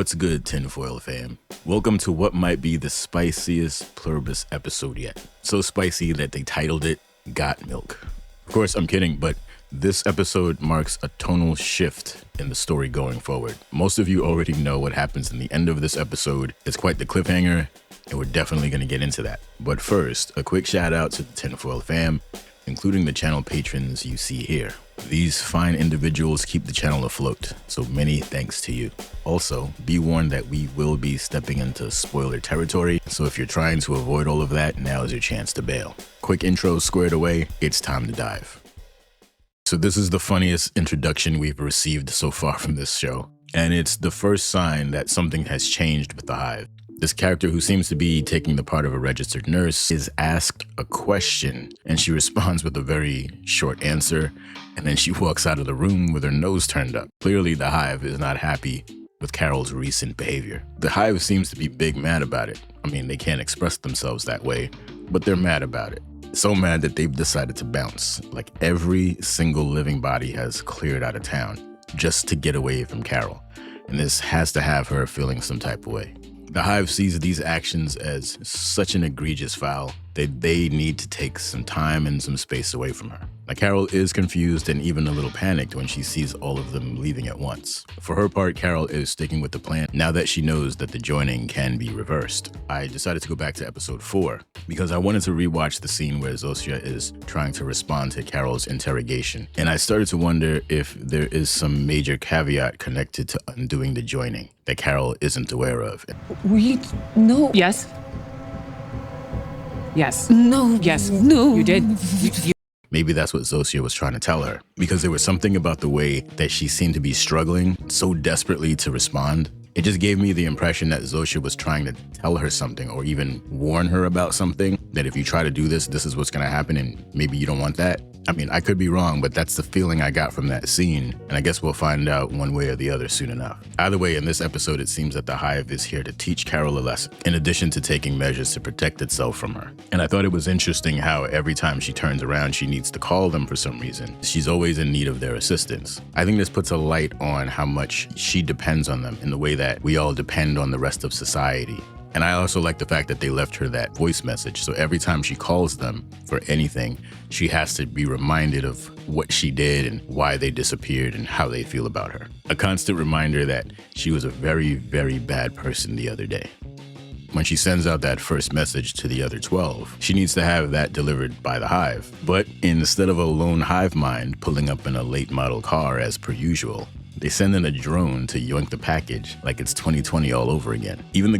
What's good, tinfoil fam? Welcome to what might be the spiciest Pluribus episode yet. So spicy that they titled it Got Milk. Of course, I'm kidding, but this episode marks a tonal shift in the story going forward. Most of you already know what happens in the end of this episode. It's quite the cliffhanger, and we're definitely going to get into that. But first, a quick shout out to the tinfoil fam, including the channel patrons you see here. These fine individuals keep the channel afloat, so many thanks to you. Also, be warned that we will be stepping into spoiler territory, so if you're trying to avoid all of that, now is your chance to bail. Quick intro squared away, it's time to dive. So this is the funniest introduction we've received so far from this show, and it's the first sign that something has changed with the Hive. This character, who seems to be taking the part of a registered nurse, is asked a question, and she responds with a very short answer, and then she walks out of the room with her nose turned up. Clearly, the Hive is not happy with Carol's recent behavior. The Hive seems to be big mad about it. I mean, they can't express themselves that way, but they're mad about it. So mad that they've decided to bounce. Like every single living body has cleared out of town just to get away from Carol, and this has to have her feeling some type of way. The Hive sees these actions as such an egregious foul that they need to take some time and some space away from her. Now, Carol is confused and even a little panicked when she sees all of them leaving at once. For her part, Carol is sticking with the plan now that she knows that the joining can be reversed. I decided to go back to episode 4 because I wanted to rewatch the scene where Zosia is trying to respond to Carol's interrogation. And I started to wonder if there is some major caveat connected to undoing the joining that Carol isn't aware of. We no. Yes. Yes. No. Yes. No. You did. You Maybe that's what Zosia was trying to tell her, because there was something about the way that she seemed to be struggling so desperately to respond. It just gave me the impression that Zosia was trying to tell her something or even warn her about something, that if you try to do this, this is what's going to happen, and maybe you don't want that. I mean, I could be wrong, but that's the feeling I got from that scene, and I guess we'll find out one way or the other soon enough. Either way, in this episode, it seems that the Hive is here to teach Carol a lesson, in addition to taking measures to protect itself from her. And I thought it was interesting how every time she turns around, she needs to call them for some reason. She's always in need of their assistance. I think this puts a light on how much she depends on them in the way that we all depend on the rest of society. And I also like the fact that they left her that voice message, so every time she calls them for anything, she has to be reminded of what she did and why they disappeared and how they feel about her. A constant reminder that she was a very, very bad person the other day. When she sends out that first message to the other 12, she needs to have that delivered by the Hive. But instead of a lone hivemind pulling up in a late model car as per usual, they send in a drone to yoink the package like it's 2020 all over again. Even the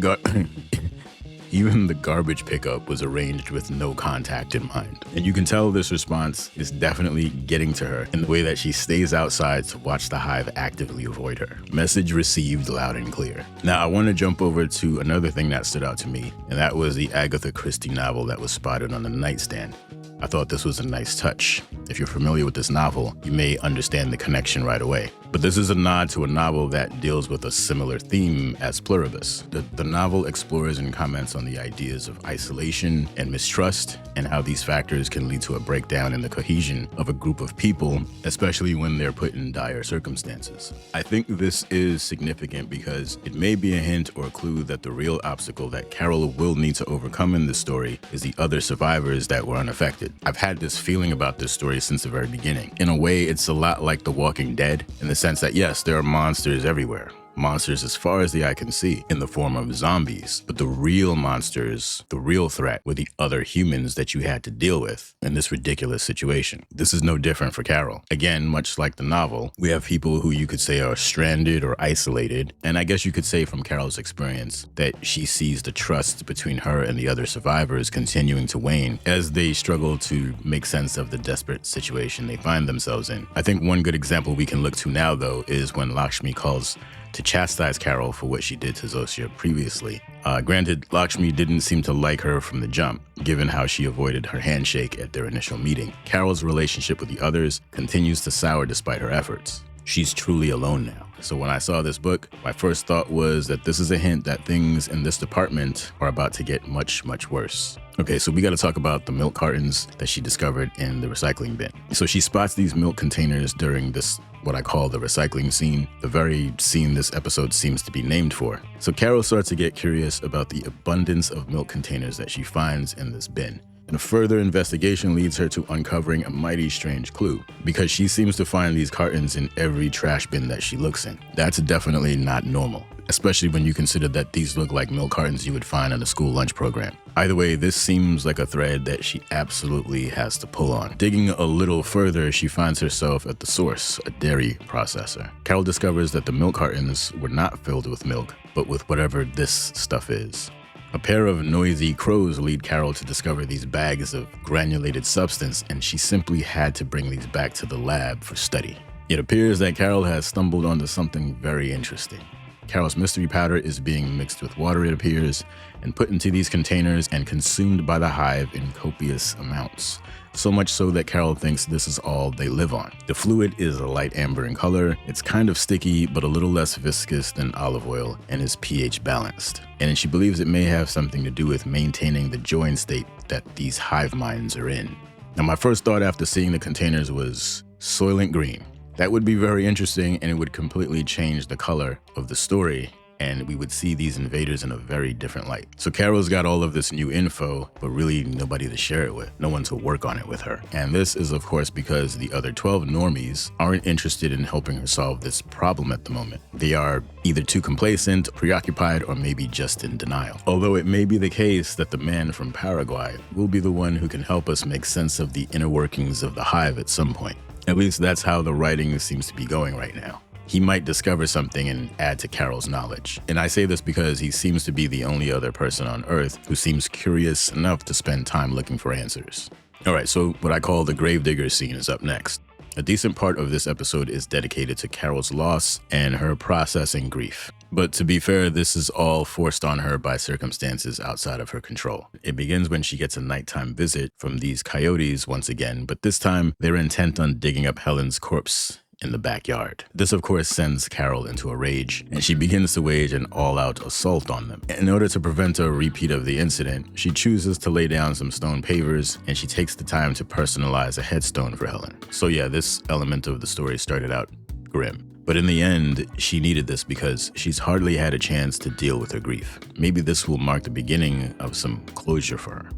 garbage pickup was arranged with no contact in mind. And you can tell this response is definitely getting to her in the way that she stays outside to watch the Hive actively avoid her. Message received loud and clear. Now I want to jump over to another thing that stood out to me, and that was the Agatha Christie novel that was spotted on the nightstand. I thought this was a nice touch. If you're familiar with this novel, you may understand the connection right away. But this is a nod to a novel that deals with a similar theme as Pluribus. The novel explores and comments on the ideas of isolation and mistrust, and how these factors can lead to a breakdown in the cohesion of a group of people, especially when they're put in dire circumstances. I think this is significant because it may be a hint or a clue that the real obstacle that Carol will need to overcome in this story is the other survivors that were unaffected. I've had this feeling about this story since the very beginning. In a way, it's a lot like The Walking Dead, in the sense that yes, there are monsters everywhere. Monsters as far as the eye can see in the form of zombies, but the real monsters, the real threat, were the other humans that you had to deal with in this ridiculous situation. This is no different for Carol. Again, much like the novel, we have people who you could say are stranded or isolated, and I guess you could say from Carol's experience that she sees the trust between her and the other survivors continuing to wane as they struggle to make sense of the desperate situation they find themselves in. I think one good example we can look to now, though, is when Lakshmi calls to chastise Carol for what she did to Zosia previously. Granted, Lakshmi didn't seem to like her from the jump, given how she avoided her handshake at their initial meeting. Carol's relationship with the others continues to sour despite her efforts. She's truly alone now. So when I saw this book, my first thought was that this is a hint that things in this department are about to get much, much worse. Okay, so we got to talk about the milk cartons that she discovered in the recycling bin. So she spots these milk containers during this, what I call the recycling scene, the very scene this episode seems to be named for. So Carol starts to get curious about the abundance of milk containers that she finds in this bin. And further investigation leads her to uncovering a mighty strange clue, because she seems to find these cartons in every trash bin that she looks in. That's definitely not normal, especially when you consider that these look like milk cartons you would find on a school lunch program. Either way, this seems like a thread that she absolutely has to pull on. Digging a little further, she finds herself at the source, a dairy processor. Carol discovers that the milk cartons were not filled with milk, but with whatever this stuff is. A pair of noisy crows lead Carol to discover these bags of granulated substance, and she simply had to bring these back to the lab for study. It appears that Carol has stumbled onto something very interesting. Carol's mystery powder is being mixed with water, it appears, and put into these containers and consumed by the hive in copious amounts. So much so that Carol thinks this is all they live on. The fluid is a light amber in color, it's kind of sticky but a little less viscous than olive oil, and is pH balanced. And she believes it may have something to do with maintaining the join state that these hive minds are in. Now my first thought after seeing the containers was Soylent Green. That would be very interesting, and it would completely change the color of the story, and we would see these invaders in a very different light. So Carol's got all of this new info, but really nobody to share it with, no one to work on it with her. And this is of course because the other 12 normies aren't interested in helping her solve this problem at the moment. They are either too complacent, preoccupied, or maybe just in denial. Although it may be the case that the man from Paraguay will be the one who can help us make sense of the inner workings of the hive at some point. At least that's how the writing seems to be going right now. He might discover something and add to Carol's knowledge. And I say this because he seems to be the only other person on Earth who seems curious enough to spend time looking for answers. Alright, so what I call the gravedigger scene is up next. A decent part of this episode is dedicated to Carol's loss and her processing grief. But to be fair, this is all forced on her by circumstances outside of her control. It begins when she gets a nighttime visit from these coyotes once again, but this time they're intent on digging up Helen's corpse in the backyard. This of course sends Carol into a rage, and she begins to wage an all-out assault on them. In order to prevent a repeat of the incident, she chooses to lay down some stone pavers, and she takes the time to personalize a headstone for Helen. So yeah, this element of the story started out grim. But in the end, she needed this because she's hardly had a chance to deal with her grief. Maybe this will mark the beginning of some closure for her.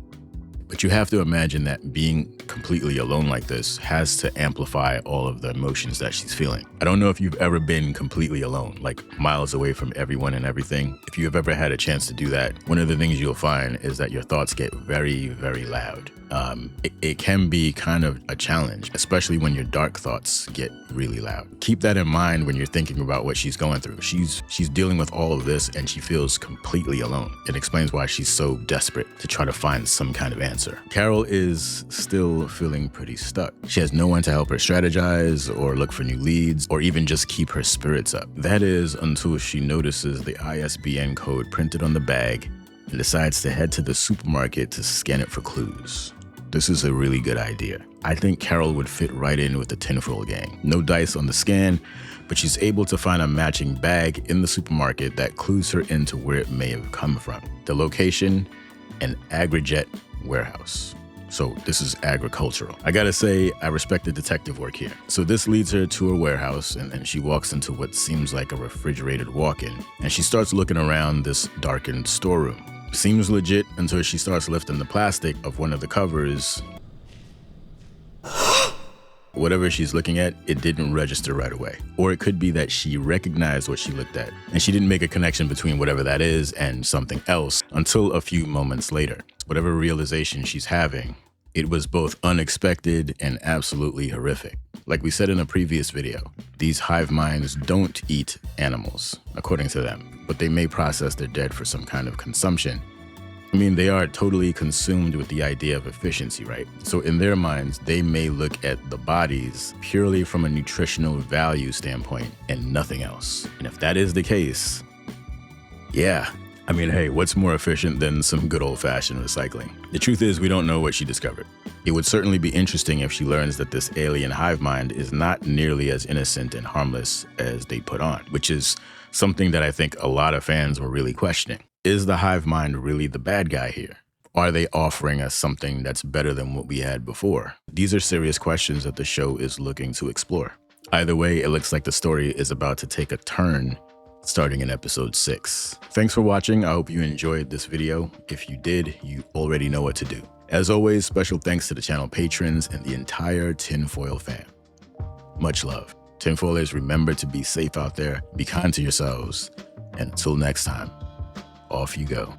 But you have to imagine that being completely alone like this has to amplify all of the emotions that she's feeling. I don't know if you've ever been completely alone, like miles away from everyone and everything. If you've ever had a chance to do that, one of the things you'll find is that your thoughts get very, very loud. It can be kind of a challenge, especially when your dark thoughts get really loud. Keep that in mind when you're thinking about what she's going through. She's dealing with all of this and she feels completely alone. It explains why she's so desperate to try to find some kind of answer. Carol is still feeling pretty stuck. She has no one to help her strategize or look for new leads or even just keep her spirits up. That is until she notices the ISBN code printed on the bag and decides to head to the supermarket to scan it for clues. This is a really good idea. I think Carol would fit right in with the tinfoil gang. No dice on the scan, but she's able to find a matching bag in the supermarket that clues her into where it may have come from. The location, an Agrijet warehouse. So this is agricultural. I gotta say, I respect the detective work here. So this leads her to a warehouse, and then she walks into what seems like a refrigerated walk-in, and she starts looking around this darkened storeroom. Seems legit until she starts lifting the plastic of one of the covers. Whatever she's looking at, it didn't register right away. Or it could be that she recognized what she looked at, and she didn't make a connection between whatever that is and something else until a few moments later. Whatever realization she's having, it was both unexpected and absolutely horrific. Like we said in a previous video, these hive minds don't eat animals, according to them, but they may process their dead for some kind of consumption. I mean, they are totally consumed with the idea of efficiency, right? So in their minds, they may look at the bodies purely from a nutritional value standpoint and nothing else. And if that is the case, yeah, I mean, hey, what's more efficient than some good old-fashioned recycling? The truth is, we don't know what she discovered. It would certainly be interesting if she learns that this alien hive mind is not nearly as innocent and harmless as they put on, which is something that I think a lot of fans were really questioning. Is the hive mind really the bad guy here? Are they offering us something that's better than what we had before? These are serious questions that the show is looking to explore. Either way, it looks like the story is about to take a turn starting in episode 6. Thanks for watching. I hope you enjoyed this video. If you did, you already know what to do. As always, special thanks to the channel patrons and the entire Tinfoil fam. Much love. Tinfoilers, remember to be safe out there, be kind to yourselves, and until next time, off you go.